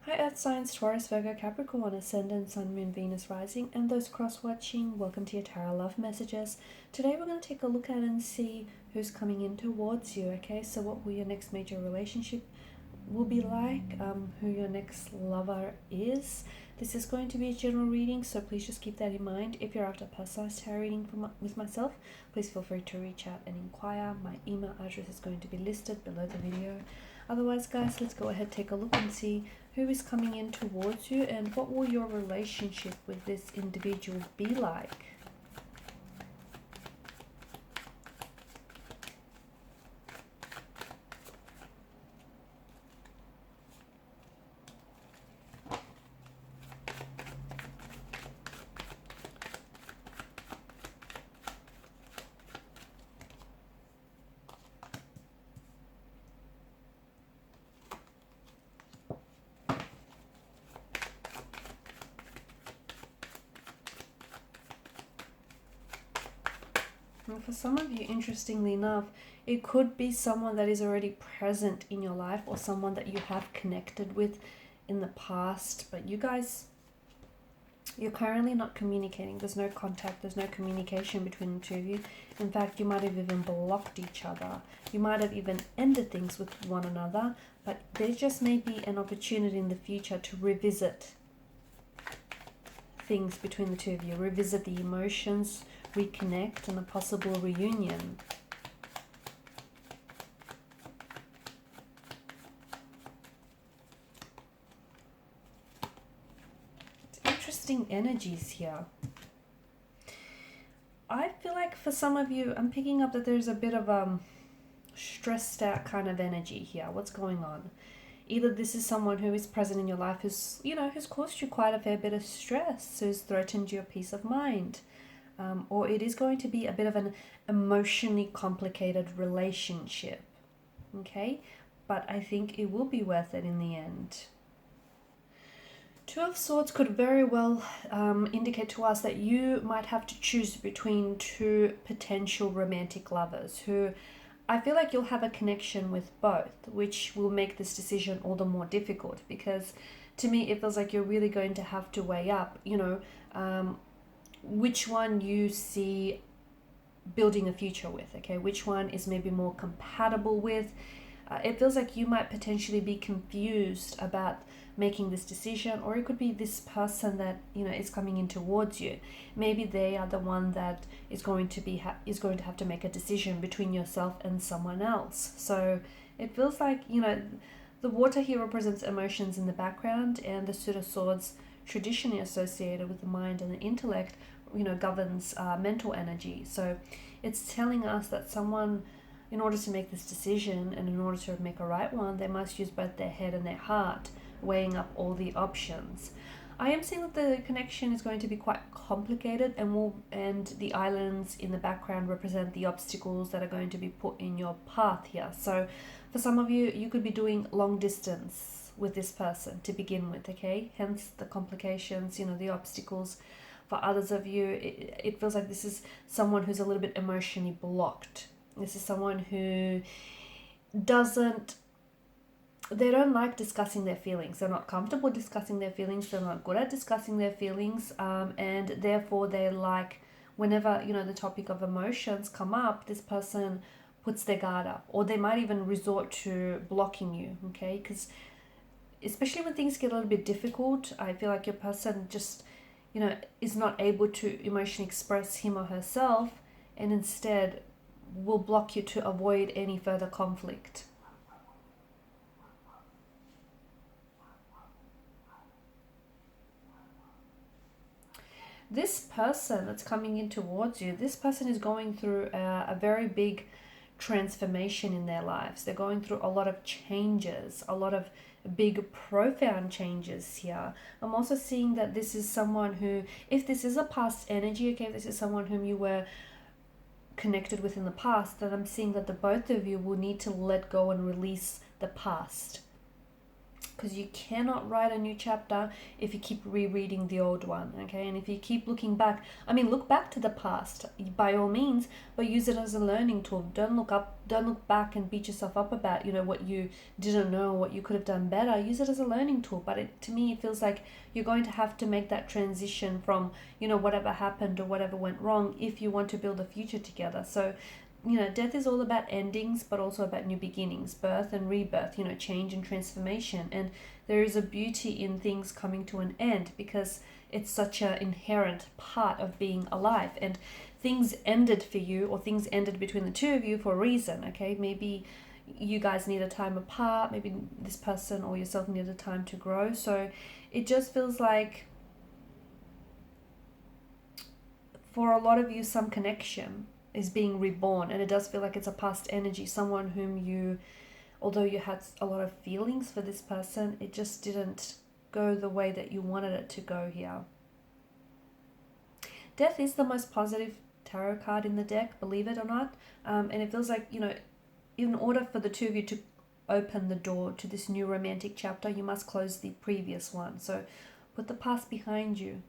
Hi Earth Signs, Taurus, Virgo, Capricorn, Ascendant, Sun, Moon, Venus, Rising, and those cross-watching, welcome to your Tarot Love Messages. Today we're going to take a look at and see who's coming in towards you, okay? So what will your next major relationship will be like, who your next lover is. This is going to be a general reading, so please just keep that in mind. If you're after a personalized tarot reading with myself, please feel free to reach out and inquire. My email address is going to be listed below the video. Otherwise, guys, let's go ahead, take a look and see who is coming in towards you and what will your relationship with this individual be like. And for some of you, interestingly enough, it could be someone that is already present in your life or someone that you have connected with in the past, but you're currently not communicating. There's no contact, there's no communication between the two of you. In fact, you might have even blocked each other. You might have even ended things with one another, but there just may be an opportunity in the future to revisit things between the two of you, revisit the emotions, reconnect, and a possible reunion. It's interesting energies here. I feel like for some of you, I'm picking up that there's a bit of stressed out kind of energy here. What's going on? Either this is someone who is present in your life who's caused you quite a fair bit of stress, who's threatened your peace of mind. Or it is going to be a bit of an emotionally complicated relationship, okay? But I think it will be worth it in the end. Two of Swords could very well indicate to us that you might have to choose between two potential romantic lovers who I feel like you'll have a connection with both, which will make this decision all the more difficult because to me it feels like you're really going to have to weigh up, which one you see building a future with, okay? Which one is maybe more compatible with. It feels like you might potentially be confused about making this decision, or it could be this person that is coming in towards you. Maybe they are the one that is going to have to make a decision between yourself and someone else. So it feels like the water here represents emotions in the background, and the Suit of Swords, traditionally associated with the mind and the intellect, governs mental energy. So it's telling us that someone, in order to make this decision and in order to make a right one, they must use both their head and their heart, weighing up all the options. I am seeing that the connection is going to be quite complicated, and the islands in the background represent the obstacles that are going to be put in your path here. So for some of you, you could be doing long distance with this person to begin with, okay? Hence the complications, the obstacles. For others of you, it feels like this is someone who's a little bit emotionally blocked. This is someone who they don't like discussing their feelings. They're not comfortable discussing their feelings. They're not good at discussing their feelings. And therefore they like, whenever, the topic of emotions come up, this person puts their guard up, or they might even resort to blocking you, okay? Because especially when things get a little bit difficult, I feel like your person just, is not able to emotionally express him or herself, and instead will block you to avoid any further conflict. This person that's coming in towards you, this person is going through a very big transformation in their lives. They're going through a lot of changes, a lot of big profound changes here. I'm also seeing that this is someone who, if this is a past energy, okay, if this is someone whom you were connected with in the past, then I'm seeing that the both of you will need to let go and release the past. because you cannot write a new chapter if you keep rereading the old one, okay? And if you keep looking back, I mean, look back to the past by all means, but use it as a learning tool. Don't look back and beat yourself up about, what you didn't know, what you could have done better. Use it as a learning tool. But to me, it feels like you're going to have to make that transition from, whatever happened or whatever went wrong if you want to build a future together. So death is all about endings, but also about new beginnings, birth and rebirth, change and transformation. And there is a beauty in things coming to an end because it's such an inherent part of being alive. And things ended for you, or things ended between the two of you for a reason, okay? Maybe you guys need a time apart, maybe this person or yourself needed a time to grow. So it just feels like for a lot of you, some connection is being reborn, and it does feel like it's a past energy, someone whom you, although you had a lot of feelings for this person, it just didn't go the way that you wanted it to go here. Death is the most positive tarot card in the deck, believe it or not, and it feels like, in order for the two of you to open the door to this new romantic chapter, you must close the previous one. So put the past behind you,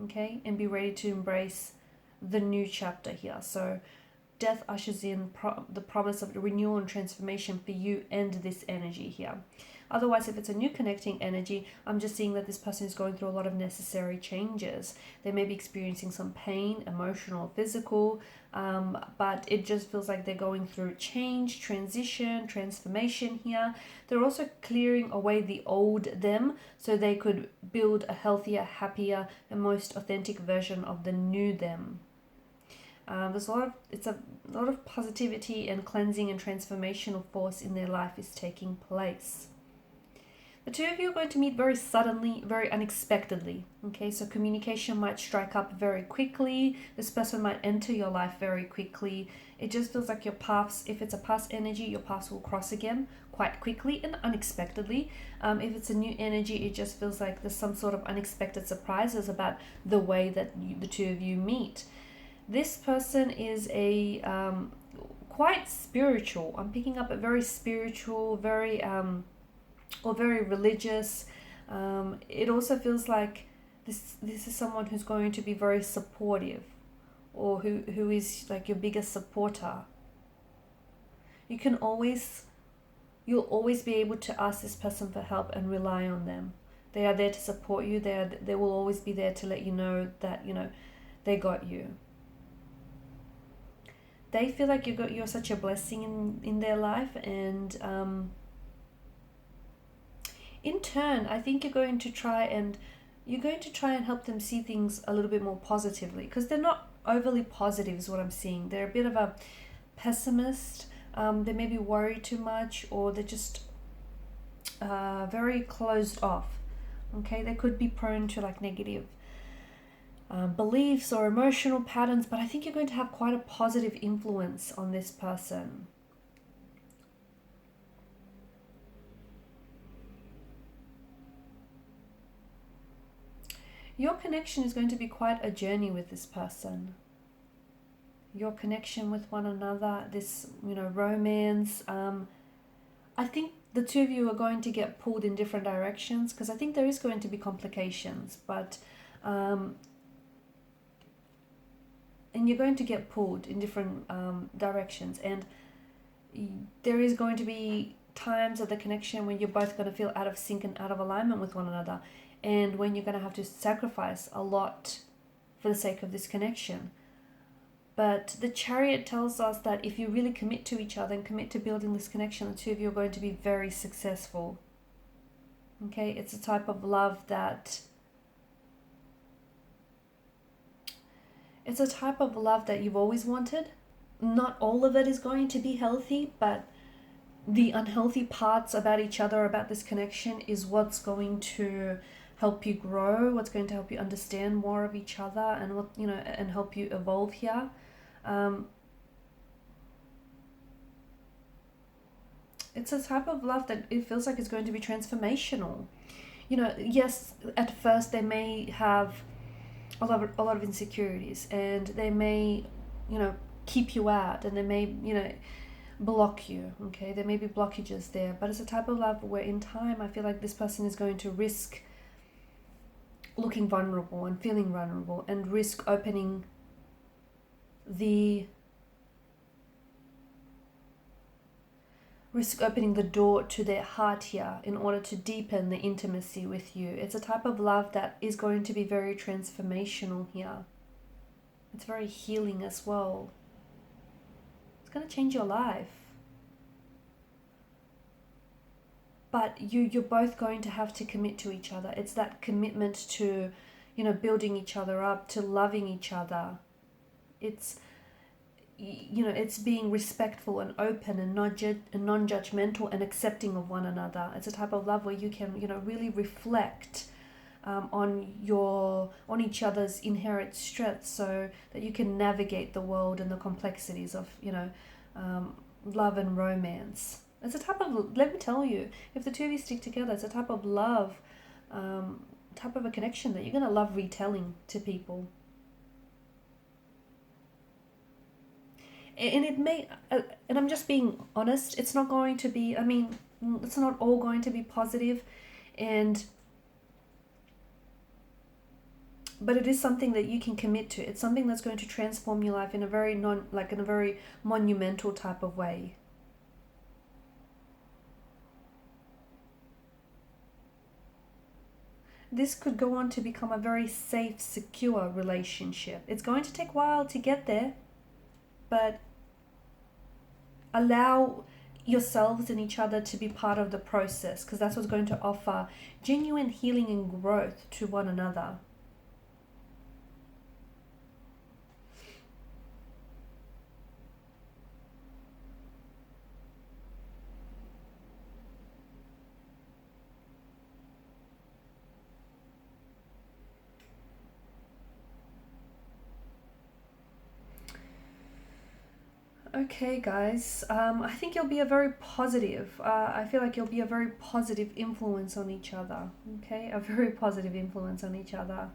okay, and be ready to embrace the new chapter here. So death ushers in the promise of renewal and transformation for you and this energy here. Otherwise, if it's a new connecting energy, I'm just seeing that this person is going through a lot of necessary changes. They may be experiencing some pain, emotional, physical, but it just feels like they're going through change, transition, transformation here. They're also clearing away the old them so they could build a healthier, happier, and most authentic version of the new them. There's a lot of positivity and cleansing and transformational force in their life is taking place. The two of you are going to meet very suddenly, very unexpectedly. Okay, so communication might strike up very quickly. This person might enter your life very quickly. It just feels like your paths, if it's a past energy, your paths will cross again quite quickly and unexpectedly. If it's a new energy, it just feels like there's some sort of unexpected surprises about the way that the two of you meet. This person is a quite spiritual. I'm picking up a very spiritual, very very religious. It also feels like this is someone who's going to be very supportive, or who is like your biggest supporter. You'll always be able to ask this person for help and rely on them. They are there to support you. They will always be there to let you know that they got you. They feel like you're such a blessing in their life, and in turn, I think you're going to try and help them see things a little bit more positively, because they're not overly positive is what I'm seeing. They're a bit of a pessimist. They may be worried too much, or they're just very closed off. Okay, they could be prone to like negative beliefs or emotional patterns, but I think you're going to have quite a positive influence on this person. Your connection is going to be quite a journey with this person. Your connection with one another, this, romance. I think the two of you are going to get pulled in different directions, because I think there is going to be complications, but and you're going to get pulled in different directions, and there is going to be times of the connection when you're both going to feel out of sync and out of alignment with one another, and when you're going to have to sacrifice a lot for the sake of this connection. But the Chariot tells us that if you really commit to each other and commit to building this connection, the two of you are going to be very successful. Okay, it's a type of love that you've always wanted. Not all of it is going to be healthy, but the unhealthy parts about each other, about this connection, is what's going to help you grow, what's going to help you understand more of each other, and and help you evolve here. It's a type of love that it feels like it's going to be transformational. Yes, at first they may have a lot of insecurities, and they may, keep you out, and they may, block you, okay? There may be blockages there, but it's a type of love where in time I feel like this person is going to risk looking vulnerable and feeling vulnerable, and risk opening the door to their heart here in order to deepen the intimacy with you. It's a type of love that is going to be very transformational here. It's very healing as well. It's going to change your life. But you're both going to have to commit to each other. It's that commitment to, building each other up, to loving each other. It's, it's being respectful and open and non-judgmental and accepting of one another. It's a type of love where you can, really reflect on each other's inherent strengths, so that you can navigate the world and the complexities of, love and romance. It's a type of, let me tell you, if the two of you stick together, it's a type of love, type of a connection that you're going to love retelling to people. And it may, and I'm just being honest, it's not going to be, it's not all going to be positive, but it is something that you can commit to. It's something that's going to transform your life in a very in a very monumental type of way. This could go on to become a very safe, secure relationship. It's going to take a while to get there, but allow yourselves and each other to be part of the process, because that's what's going to offer genuine healing and growth to one another. Okay, guys, I think you'll be a very positive, I feel like you'll be a very positive influence on each other, okay? A very positive influence on each other.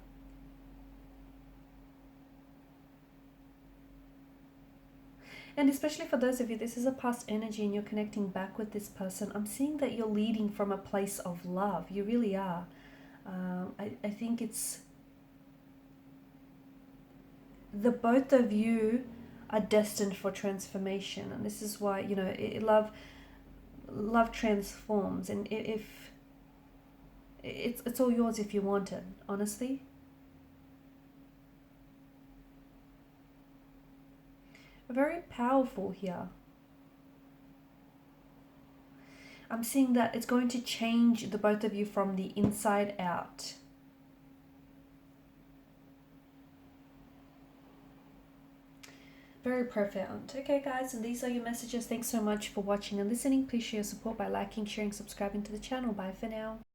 And especially for those of you, this is a past energy and you're connecting back with this person. I'm seeing that you're leading from a place of love. You really are. I think it's the both of you are destined for transformation, and this is why love transforms, and if it's all yours if you want it, honestly. Very powerful here. I'm seeing that it's going to change the both of you from the inside out. Very profound. Okay, guys, and these are your messages. Thanks so much for watching and listening. Please share your support by liking, sharing, subscribing to the channel. Bye for now.